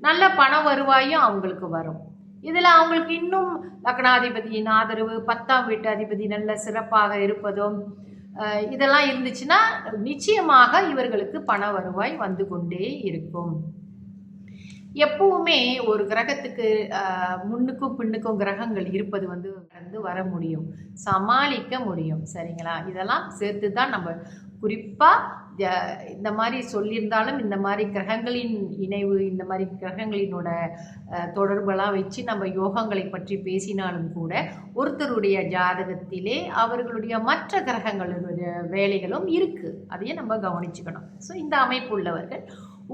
நல்ல பண வருவாயும் அவங்களுக்கு வரும். இதில் அவங்களுக்கு இன்னும் லக்னாதிபதியின் ஆதரவு, 10ஆம் வீட்டு அதிபதி நல்ல சிறப்பாக இருப்பதும் இதெல்லாம் இருந்துச்சுன்னா நிச்சயமாக இவர்களுக்கு பண வருவாய் வந்து கொண்டே இருக்கும். எப்பவுமே ஒரு கிரகத்துக்கு முன்னுக்கும் பின்னுக்கும் கிரகங்கள் இருப்பது வந்து வர முடியும், சமாளிக்க முடியும். சரிங்களா? இதெல்லாம் சேர்த்து தான் நம்ம குறிப்பாக இந்த மாதிரி சொல்லியிருந்தாலும் இந்த மாதிரி கிரகங்களின் இணைவு, இந்த மாதிரி கிரகங்களினோட தொடர்பெல்லாம் வச்சு நம்ம யோகங்களை பற்றி பேசினாலும் கூட ஒருத்தருடைய ஜாதகத்திலே அவர்களுடைய மற்ற கிரகங்களுடைய வேலைகளும் இருக்குது, அதையே நம்ம கவனிச்சுக்கணும். ஸோ இந்த அமைப்பு உள்ளவர்கள்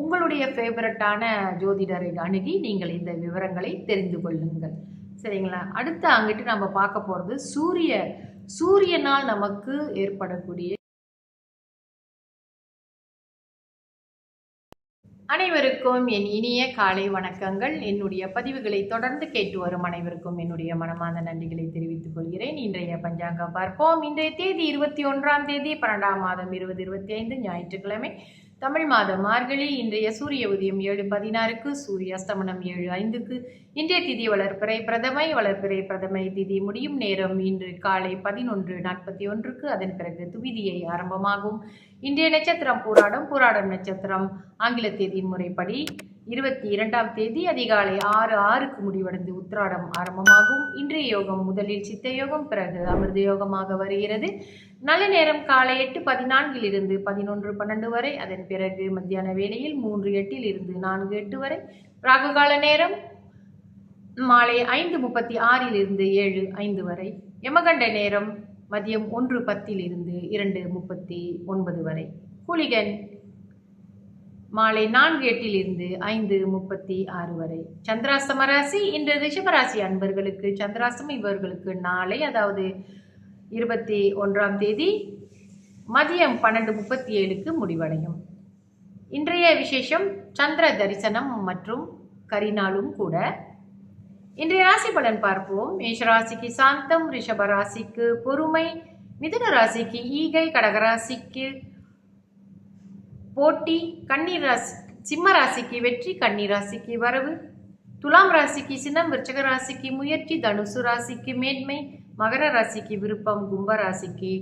உங்களுடைய ஃபேவரட்டான ஜோதிடரை அணுகி நீங்கள் இந்த விவரங்களை தெரிந்து கொள்ளுங்கள். சரிங்களா? அடுத்து அங்கிட்டு நம்ம பார்க்க போகிறது சூரியனால் நமக்கு ஏற்படக்கூடிய. அனைவருக்கும் என் இனிய காலை வணக்கங்கள். என்னுடைய பதிவுகளை தொடர்ந்து கேட்டு வரும் அனைவருக்கும் என்னுடைய மனமார்ந்த நன்றிகளை தெரிவித்துக் கொள்கிறேன். இன்றைய பஞ்சாங்கம் பார்ப்போம். இன்றைய தேதி 21ஆம் தேதி 12ஆம் மாதம் 2025 ஞாயிற்றுக்கிழமை, தமிழ் மாதம் மார்கழி. இன்றைய சூரிய உதயம் 7:16க்கு, சூரிய அஸ்தமனம் 7:05க்கு. இன்றைய திதி வளர்பிறை பிரதமை திதி முடியும் நேரம் இன்று காலை 11:41க்கு. அதன் பிறகு துவிதியை ஆரம்பமாகும். இன்றைய நட்சத்திரம் பூராடம் நட்சத்திரம். ஆங்கில தேதி முறைப்படி 22ஆம் தேதி அதிகாலை 6:06க்கு முடிவடைந்து உத்திராடம் ஆரம்பமாகும். இன்றைய யோகம் முதலில் சித்த யோகம், பிறகு அமிர்த யோகமாக வருகிறது. நல்ல நேரம் காலை 8:14 11:12 வரை. அதன் பிறகு மத்தியான வேளையில் 3:08 4:08 வரை. ராகுகால நேரம் மாலை 5:36 7:05 வரை. யமகண்ட நேரம் மதியம் 1:10 2:39 வரை. குளிகன் மாலை 4:08 5:36 வரை. சந்திராஸ்தம ராசி இன்று ரிஷபராசி அன்பர்களுக்கு சந்திராஸ்தமம் இவர்களுக்கு நாளை, அதாவது 21ஆம் தேதி மதியம் 12:37க்கு முடிவடையும். இன்றைய விசேஷம் சந்திர தரிசனம் மற்றும் கரிநாளும் கூட. இன்றைய ராசி பலன் பார்ப்போம். மேஷராசிக்கு சாந்தம், ரிஷபராசிக்கு பொறுமை, மிதுன ராசிக்கு ஈகை, கடகராசிக்கு போட்டி, சிம்ம ராசிக்கு வெற்றி, கன்னி ராசிக்கு வரவு, துலாம் ராசிக்கு சினம், விருச்சக ராசிக்கு முயற்சி, தனுசு ராசிக்கு மேன்மை, மகர ராசிக்கு விருப்பம், கும்ப ராசிக்கு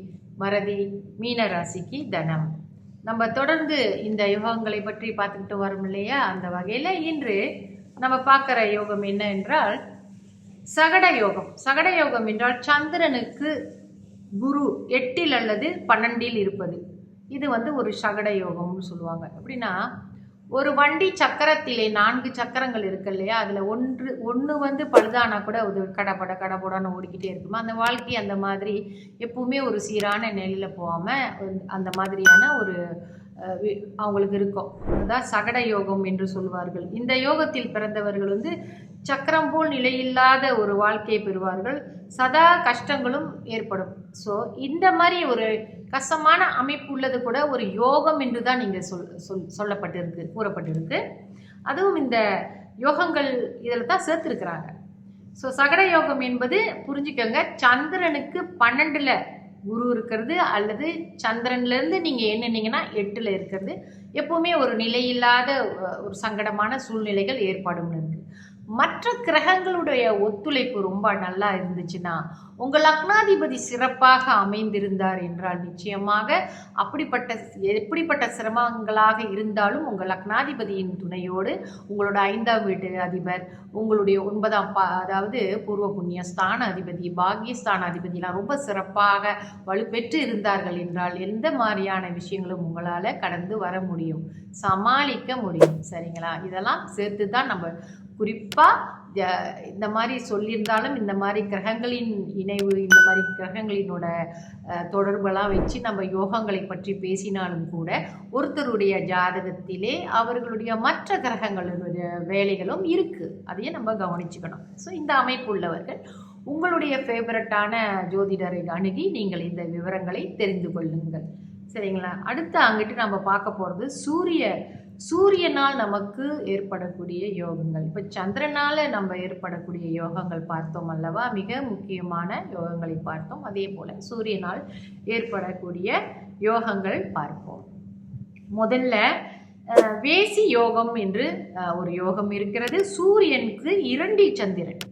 மறதி, மீன ராசிக்கு தனம். நம்ம தொடர்ந்து இந்த யோகங்களை பற்றி பார்த்துக்கிட்டு வரோம் இல்லையா? அந்த வகையில் இன்று நம்ம பார்க்குற யோகம் என்ன என்றால் சகட யோகம். சகட யோகம் என்றால் சந்திரனுக்கு குரு 8 அல்லது 12 இருப்பது. இது ஒரு சகட யோகம்னு சொல்லுவாங்க. எப்படின்னா, ஒரு வண்டி சக்கரத்திலே 4 சக்கரங்கள் இருக்கு இல்லையா? அதில் ஒன்று பழுதானா கூட ஒரு கடப்படான்னு ஓடிக்கிட்டே இருக்குமா. அந்த வாழ்க்கை அந்த மாதிரி எப்பவுமே ஒரு சீரான நிலையில் போகாமல் அந்த மாதிரியான ஒரு அவங்களுக்கு இருக்கும். அதுதான் சகட யோகம் என்று சொல்வார்கள். இந்த யோகத்தில் பிறந்தவர்கள் சக்கரம் போல் நிலையில்லாத ஒரு வாழ்க்கையை பெறுவார்கள். சதா கஷ்டங்களும் ஏற்படும். ஸோ இந்த மாதிரி ஒரு கஷ்டமான அமைப்பு உள்ளது கூட ஒரு யோகம் என்று தான் நீங்கள் கூறப்பட்டிருக்கு. அதுவும் இந்த யோகங்கள் இதில் தான் சேர்த்துருக்கிறாங்க. ஸோ சகட யோகம் என்பது புரிஞ்சுக்கோங்க, சந்திரனுக்கு 12ல் குரு இருக்கிறது, அல்லது சந்திரன்லேருந்து நீங்கள் எண்ணினீங்கன்னா 8ல் இருக்கிறது. எப்பவுமே ஒரு நிலையில்லாத ஒரு சங்கடமான சூழ்நிலைகள் ஏற்படும்னு இருக்குது. மற்ற கிரகங்களுடைய ஒத்துழைப்பு ரொம்ப நல்லா இருந்துச்சுன்னா, உங்கள் லக்னாதிபதி சிறப்பாக அமைந்திருந்தார் என்றால் நிச்சயமாக எப்படிப்பட்ட சிரமங்களாக இருந்தாலும் உங்கள் லக்னாதிபதியின் துணையோடு உங்களோட 5ஆம் வீட்டு அதிபர், உங்களுடைய 9ஆம் அதாவது பூர்வ புண்ணிய ஸ்தான அதிபதி, பாக்கியஸ்தான அதிபதியெலாம் ரொம்ப சிறப்பாக வலுப்பெற்று இருந்தார்கள் என்றால் எந்த மாதிரியான விஷயங்களும் உங்களால் கடந்து வர முடியும், சமாளிக்க முடியும். சரிங்களா? இதெல்லாம் சேர்த்து தான் நம்ம குறிப்பாக இந்த மாதிரி சொல்லியிருந்தாலும் இந்த மாதிரி கிரகங்களின் இணைவு, இந்த மாதிரி கிரகங்களினோட தொடர்பெல்லாம் வச்சு நம்ம யோகங்களை பற்றி பேசினாலும் கூட ஒருத்தருடைய ஜாதகத்திலே அவர்களுடைய மற்ற கிரகங்களுடைய வேலைகளும் இருக்குது, அதையே நம்ம கவனிச்சுக்கணும். ஸோ இந்த அமைப்பு உள்ளவர்கள் உங்களுடைய ஃபேவரட்டான ஜோதிடரை அணுகி நீங்கள் இந்த விவரங்களை தெரிந்து கொள்ளுங்கள். சரிங்களா? அடுத்து அங்கிட்டு நம்ம பார்க்க போகிறது சூரியனால் நமக்கு ஏற்படக்கூடிய யோகங்கள். இப்போ சந்திரனால் நம்ம ஏற்படக்கூடிய யோகங்கள் பார்த்தோம் அல்லவா? மிக முக்கியமான யோகங்களை பார்த்தோம். அதே போல் சூரியனால் ஏற்படக்கூடிய யோகங்கள் பார்ப்போம். முதல்ல வேசி யோகம் என்று ஒரு யோகம் இருக்கிறது. சூரியனுக்கு 2 சந்திரன்.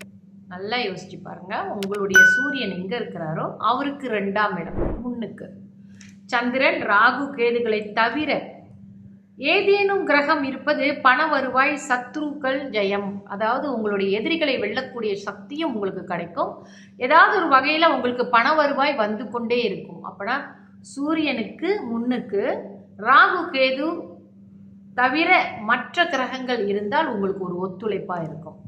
நல்லா யோசிச்சு பாருங்க. உங்களுடைய சூரியன் எங்க இருக்கிறாரோ அவருக்கு 2ஆம் இடம் முன்னுக்கு சந்திரன், ராகு, கேதுகளை தவிர ஏதேனும் கிரகம் இருப்பது பண வருவாய், சத்ருக்கள் ஜெயம். அதாவது உங்களுடைய எதிரிகளை வெல்லக்கூடிய சக்தியும் உங்களுக்கு கிடைக்கும். ஏதாவது ஒரு வகையில் உங்களுக்கு பண வருவாய் வந்து கொண்டே இருக்கும். அப்படின்னா சூரியனுக்கு முன்னுக்கு ராகு, கேது தவிர மற்ற கிரகங்கள் இருந்தால் உங்களுக்கு ஒரு ஒத்துழைப்பாக இருக்கும்.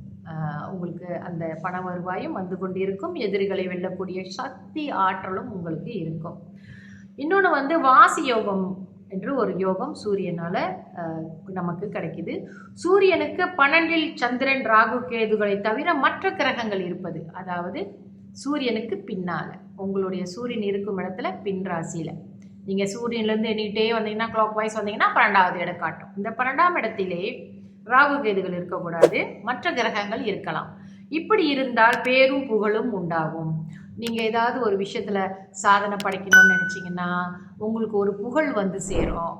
உங்களுக்கு அந்த பண வருவாயும் வந்து கொண்டிருக்கும். எதிரிகளை வெல்லக்கூடிய சக்தி, ஆற்றலும் உங்களுக்கு இருக்கும். இன்னொன்று வாசி யோகம் என்று ஒரு யோகம் சூரியனால் நமக்கு கிடைக்குது. சூரியனுக்கு 12இல் சந்திரன், ராகு, கேதுகளை தவிர மற்ற கிரகங்கள் இருப்பது, அதாவது சூரியனுக்கு பின்னால் உங்களுடைய சூரியன் இருக்கும் இடத்துல பின் ராசியில் நீங்கள் சூரியன்லேருந்து எண்ணிக்கிட்டே வந்தீங்கன்னா கிளாக் வைஸ் வந்தீங்கன்னா 12வது இடம் காட்டும். இந்த 12ஆம் இடத்திலே ராகு, கேதுகள் இருக்கக்கூடாது, மற்ற கிரகங்கள் இருக்கலாம். இப்படி இருந்தால் பேரும் புகழும் உண்டாகும். நீங்கள் ஏதாவது ஒரு விஷயத்தில் சாதனை படைக்கணும்னு நினச்சிங்கன்னா உங்களுக்கு ஒரு புகழ் வந்து சேரும்,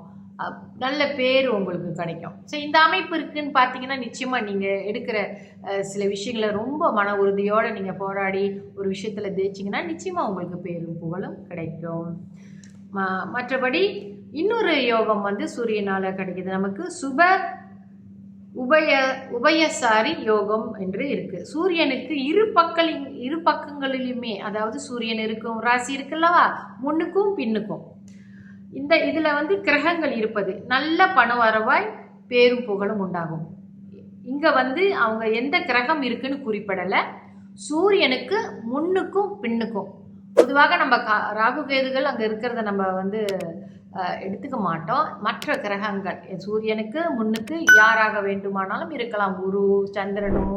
நல்ல பேர் உங்களுக்கு கிடைக்கும். ஸோ இந்த அமைப்பு இருக்குதுன்னு பார்த்தீங்கன்னா நிச்சயமாக நீங்கள் எடுக்கிற சில விஷயங்களை ரொம்ப மன உறுதியோடு நீங்கள் போராடி ஒரு விஷயத்தில் ஜெயிச்சிங்கன்னா நிச்சயமாக உங்களுக்கு பேரும் புகழும் கிடைக்கும். மற்றபடி இன்னொரு யோகம் சூரியனால் கிடைக்கிது நமக்கு. சுப உபயசாரி யோகம் என்று இருக்கு. சூரியனுக்கு இரு பக்கங்களிலுமே, அதாவது சூரியன் இருக்கும் ராசி இருக்குல்லவா, முன்னுக்கும் பின்னுக்கும் இதில் கிரகங்கள் இருப்பது நல்ல பண வரவாய், பேரும் புகழும் உண்டாகும். இங்கே அவங்க எந்த கிரகம் இருக்குன்னு குறிப்பிடலை. சூரியனுக்கு முன்னுக்கும் பின்னுக்கும் பொதுவாக நம்ம ராகு கேதுகள் அங்கே இருக்கிறத நம்ம எடுத்துக்க மாட்டோம். மற்ற கிரகங்கள் சூரியனுக்கு முன்னுக்கு யாராக வேண்டுமானாலும் இருக்கலாம். குரு, சந்திரனும்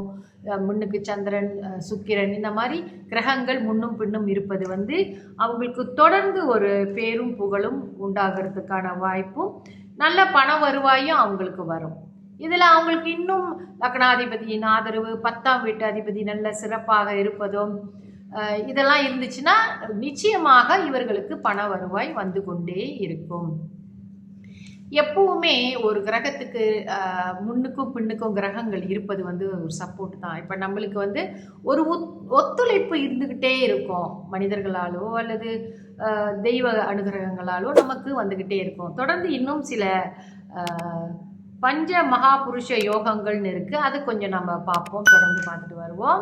முன்னுக்கு சந்திரன், சுக்கிரன், இந்த மாதிரி கிரகங்கள் முன்னும் பின்னும் இருப்பது அவங்களுக்கு தொடர்ந்து ஒரு பேரும் புகழும் உண்டாகிறதுக்கான வாய்ப்பும் நல்ல பண வருவாயும் அவங்களுக்கு வரும். இதில் அவங்களுக்கு இன்னும் லக்னாதிபதியின் ஆதரவு, 10ஆம் வீட்டு அதிபதி நல்ல சிறப்பாக இருப்பதும் இதெல்லாம் இருந்துச்சுன்னா நிச்சயமாக இவர்களுக்கு பண வருவாய் வந்து கொண்டே இருக்கும். எப்பவுமே ஒரு கிரகத்துக்கு முன்னுக்கும் பின்னுக்கும் கிரகங்கள் இருப்பது ஒரு சப்போர்ட் தான். இப்போ நம்மளுக்கு ஒரு ஒத்துழைப்பு இருந்துக்கிட்டே இருக்கும். மனிதர்களாலோ அல்லது தெய்வ அனுகிரகங்களாலோ நமக்கு வந்துக்கிட்டே இருக்கும். தொடர்ந்து இன்னும் சில பஞ்ச மகாபுருஷ யோகங்கள்னு இருக்குது. அது கொஞ்சம் நம்ம பார்ப்போம், தொடர்ந்து பார்த்துட்டு வருவோம்.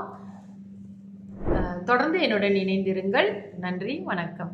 தொடர்ந்து என்னுடன் இணைந்திருங்கள். நன்றி, வணக்கம்.